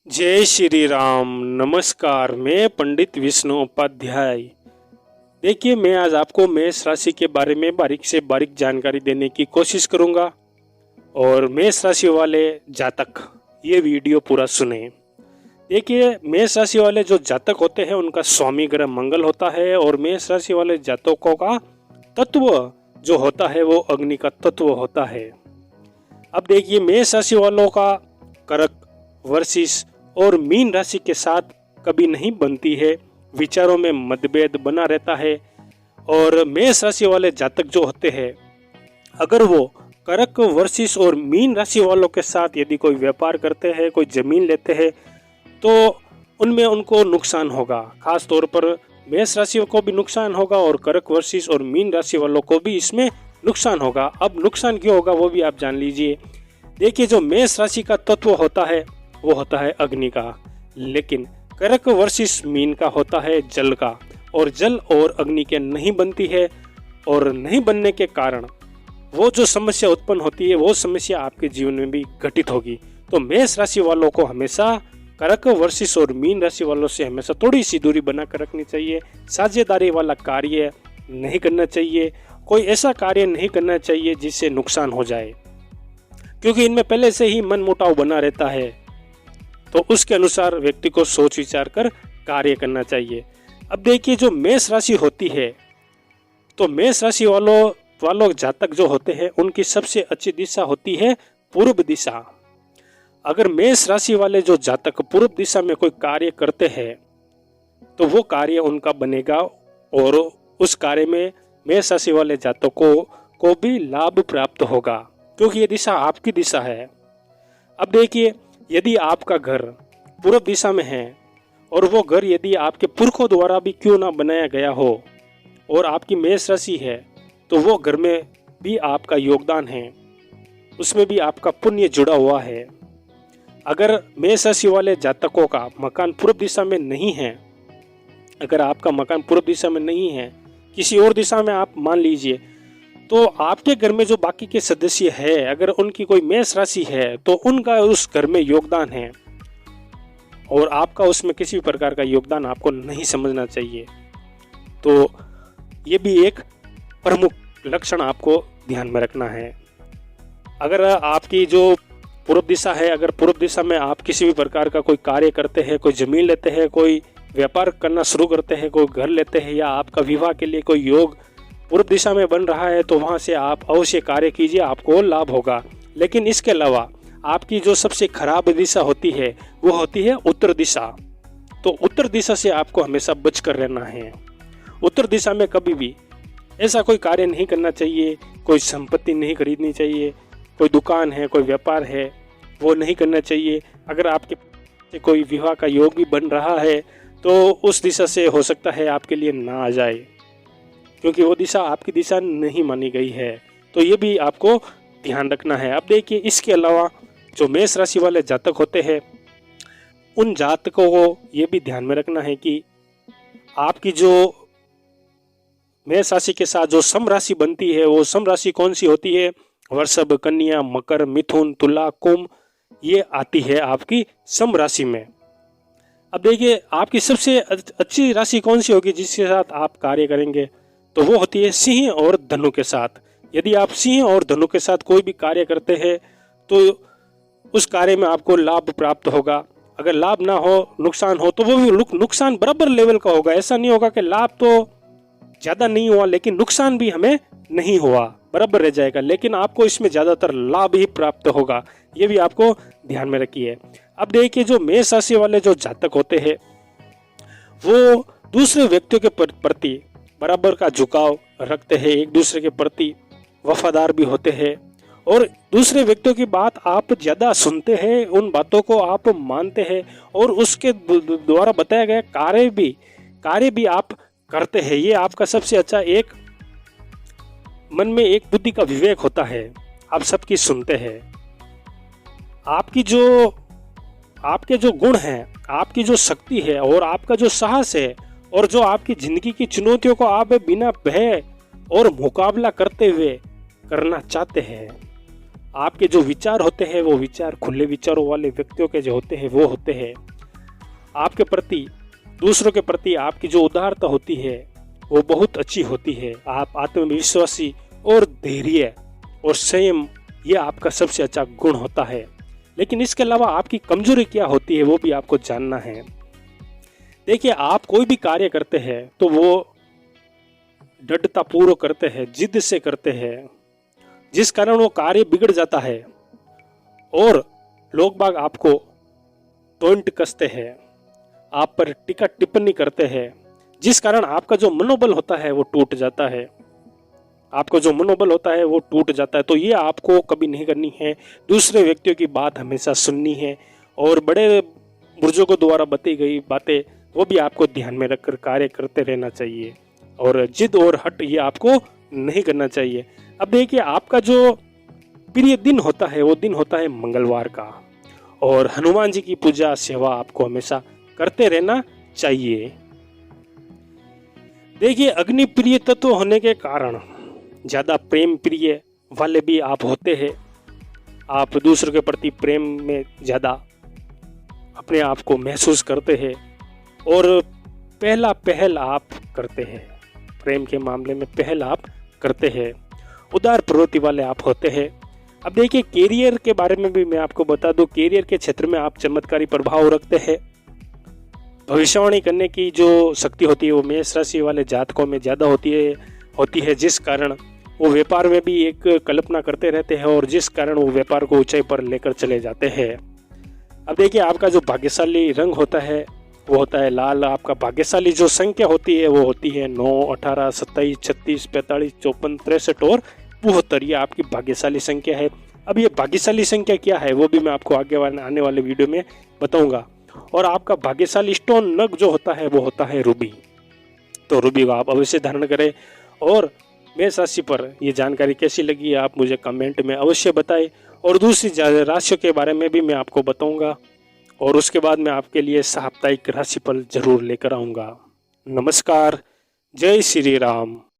जय श्री राम। नमस्कार, मैं पंडित विष्णु उपाध्याय। देखिए, मैं आज आपको मेष राशि के बारे में बारीक से बारीक जानकारी देने की कोशिश करूंगा और मेष राशि वाले जातक ये वीडियो पूरा सुने। देखिए, मेष राशि वाले जो जातक होते हैं उनका स्वामी ग्रह मंगल होता है और मेष राशि वाले जातकों का तत्व जो होता है वो अग्नि का तत्व होता है। अब देखिए, मेष राशि वालों का कर्क, वृश्चिक और मीन राशि के साथ कभी नहीं बनती है, विचारों में मतभेद बना रहता है। और मेष राशि वाले जातक जो होते हैं, अगर वो कर्क, वृश्चिक और मीन राशि वालों के साथ यदि कोई व्यापार करते हैं, कोई जमीन लेते हैं, तो उनमें उनको नुकसान होगा। खास तौर पर मेष राशि को भी नुकसान होगा और कर्क, वृश्चिक और मीन राशि वालों को भी इसमें नुकसान होगा। अब नुकसान क्यों होगा वो भी आप जान लीजिए। देखिए, जो मेष राशि का तत्व होता है वो होता है अग्नि का, लेकिन कर्क, वृश्चिक, मीन का होता है जल का, और जल और अग्नि के नहीं बनती है। और नहीं बनने के कारण वो जो समस्या उत्पन्न होती है वो समस्या आपके जीवन में भी घटित होगी। तो मेष राशि वालों को हमेशा कर्क, वृश्चिक और मीन राशि वालों से हमेशा थोड़ी सी दूरी बनाकर रखनी चाहिए। साझेदारी वाला कार्य नहीं करना चाहिए, कोई ऐसा कार्य नहीं करना चाहिए जिससे नुकसान हो जाए, क्योंकि इनमें पहले से ही मनमुटाव बना रहता है। तो उसके अनुसार व्यक्ति को सोच विचार कर कार्य करना चाहिए। अब देखिए, जो मेष राशि होती है, तो मेष राशि वालों जातक जो होते हैं उनकी सबसे अच्छी दिशा होती है पूर्व दिशा। अगर मेष राशि वाले जो जातक पूर्व दिशा में कोई कार्य करते हैं तो वो कार्य उनका बनेगा और उस कार्य में मेष राशि वाले जातकों को भी लाभ प्राप्त होगा, क्योंकि ये दिशा आपकी दिशा है। अब देखिए, यदि आपका घर पूर्व दिशा में है और वो घर यदि आपके पुरखों द्वारा भी क्यों ना बनाया गया हो और आपकी मेष राशि है, तो वो घर में भी आपका योगदान है, उसमें भी आपका पुण्य जुड़ा हुआ है। अगर मेष राशि वाले जातकों का मकान पूर्व दिशा में नहीं है, अगर आपका मकान पूर्व दिशा में नहीं है, किसी और दिशा में आप मान लीजिए, तो आपके घर में जो बाकी के सदस्य है, अगर उनकी कोई मेष राशि है तो उनका उस घर में योगदान है और आपका उसमें किसी भी प्रकार का योगदान आपको नहीं समझना चाहिए। तो ये भी एक प्रमुख लक्षण आपको ध्यान में रखना है। अगर आपकी जो पूर्व दिशा है, अगर पूर्व दिशा में आप किसी भी प्रकार का कोई कार्य करते हैं, कोई जमीन लेते हैं, कोई व्यापार करना शुरू करते हैं, कोई घर लेते हैं, या आपका विवाह के लिए कोई योग पूर्व दिशा में बन रहा है, तो वहां से आप अवश्य कार्य कीजिए, आपको लाभ होगा। लेकिन इसके अलावा आपकी जो सबसे खराब दिशा होती है वो होती है उत्तर दिशा। तो उत्तर दिशा से आपको हमेशा बच कर रहना है। उत्तर दिशा में कभी भी ऐसा कोई कार्य नहीं करना चाहिए, कोई संपत्ति नहीं खरीदनी चाहिए, कोई दुकान है, कोई व्यापार है, वो नहीं करना चाहिए। अगर आपके कोई विवाह का योग भी बन रहा है तो उस दिशा से हो सकता है आपके लिए ना आ जाए, क्योंकि वो दिशा आपकी दिशा नहीं मानी गई है। तो ये भी आपको ध्यान रखना है। अब देखिए, इसके अलावा जो मेष राशि वाले जातक होते हैं उन जातकों को ये भी ध्यान में रखना है कि आपकी जो मेष राशि के साथ जो सम राशि बनती है वो सम राशि कौन सी होती है? वृषभ, कन्या, मकर, मिथुन, तुला, कुंभ, ये आती है आपकी सम राशि में। अब देखिए, आपकी सबसे अच्छी राशि कौन सी होगी जिसके साथ आप कार्य करेंगे? तो वो होती है सिंह और धनु के साथ। यदि आप सिंह और धनु के साथ कोई भी कार्य करते हैं तो उस कार्य में आपको लाभ प्राप्त होगा। अगर लाभ ना हो, नुकसान हो, तो वो भी नुकसान बराबर लेवल का होगा। ऐसा नहीं होगा कि लाभ तो ज्यादा नहीं हुआ लेकिन नुकसान भी हमें नहीं हुआ, बराबर रह जाएगा, लेकिन आपको इसमें ज्यादातर लाभ ही प्राप्त होगा। ये भी आपको ध्यान में रखिए। अब देखिए, जो मेष राशि वाले जो जातक होते हैं वो दूसरे व्यक्तियों के प्रति बराबर का झुकाव रखते हैं, एक दूसरे के प्रति वफादार भी होते हैं और दूसरे व्यक्तियों की बात आप ज्यादा सुनते हैं, उन बातों को आप मानते हैं और उसके द्वारा बताया गया कार्य भी आप करते हैं। ये आपका सबसे अच्छा एक मन में एक बुद्धि का विवेक होता है, आप सबकी सुनते हैं। आपके जो गुण हैं, आपकी जो शक्ति है और आपका जो साहस है और जो आपकी जिंदगी की चुनौतियों को आप बिना भय और मुकाबला करते हुए करना चाहते हैं, आपके जो विचार होते हैं वो विचार खुले विचारों वाले व्यक्तियों के जो होते हैं वो होते हैं। आपके प्रति, दूसरों के प्रति आपकी जो उदारता होती है वो बहुत अच्छी होती है। आप आत्मविश्वासी और धैर्य और संयम, ये आपका सबसे अच्छा गुण होता है। लेकिन इसके अलावा आपकी कमजोरी क्या होती है वो भी आपको जानना है। देखिए, आप कोई भी कार्य करते हैं तो वो दृढ़ता पूर्वक करते हैं, जिद से करते हैं, जिस कारण वो कार्य बिगड़ जाता है और लोग बाग आपको टोंट कसते हैं, आप पर टीका टिप्पणी करते हैं, जिस कारण आपका जो मनोबल होता है वो टूट जाता है। आपका जो मनोबल होता है वो टूट जाता है। तो ये आपको कभी नहीं करनी है। दूसरे व्यक्तियों की बात हमेशा सुननी है और बड़े बुजुर्गों द्वारा बताई गई बातें वो भी आपको ध्यान में रखकर कार्य करते रहना चाहिए। और जिद और हट ये आपको नहीं करना चाहिए। अब देखिए, आपका जो प्रिय दिन होता है वो दिन होता है मंगलवार का, और हनुमान जी की पूजा सेवा आपको हमेशा करते रहना चाहिए। देखिए, अग्नि प्रिय तत्व होने के कारण ज्यादा प्रेम प्रिय वाले भी आप होते हैं। आप दूसरों के प्रति प्रेम में ज्यादा अपने आप को महसूस करते हैं और पहल आप करते हैं। प्रेम के मामले में पहल आप करते हैं। उदार प्रवृत्ति वाले आप होते हैं। अब देखिए, कैरियर के बारे में भी मैं आपको बता दूं, कैरियर के क्षेत्र में आप चमत्कारी प्रभाव रखते हैं। भविष्यवाणी करने की जो शक्ति होती है वो मेष राशि वाले जातकों में ज्यादा होती है, जिस कारण वो व्यापार में भी एक कल्पना करते रहते हैं और जिस कारण वो व्यापार को ऊंचाई पर लेकर चले जाते हैं। अब देखिए, आपका जो भाग्यशाली रंग होता है वो होता है लाल। आपका भाग्यशाली जो संख्या होती है वो होती है 9, 18, 27, 36, 45, 54, 63 और 72। ये आपकी भाग्यशाली संख्या है। अब ये भाग्यशाली संख्या क्या है वो भी मैं आपको आगे आने वाले वीडियो में बताऊंगा। और आपका भाग्यशाली स्टोन नग जो होता है वो होता है रूबी। तो रूबी को आप अवश्य धारण करें। और मेष राशि पर ये जानकारी कैसी लगी आप मुझे कमेंट में अवश्य बताएं। और दूसरी राशियों के बारे में भी मैं आपको बताऊंगा, और उसके बाद मैं आपके लिए साप्ताहिक राशिफल जरूर लेकर आऊंगा। नमस्कार, जय श्री राम।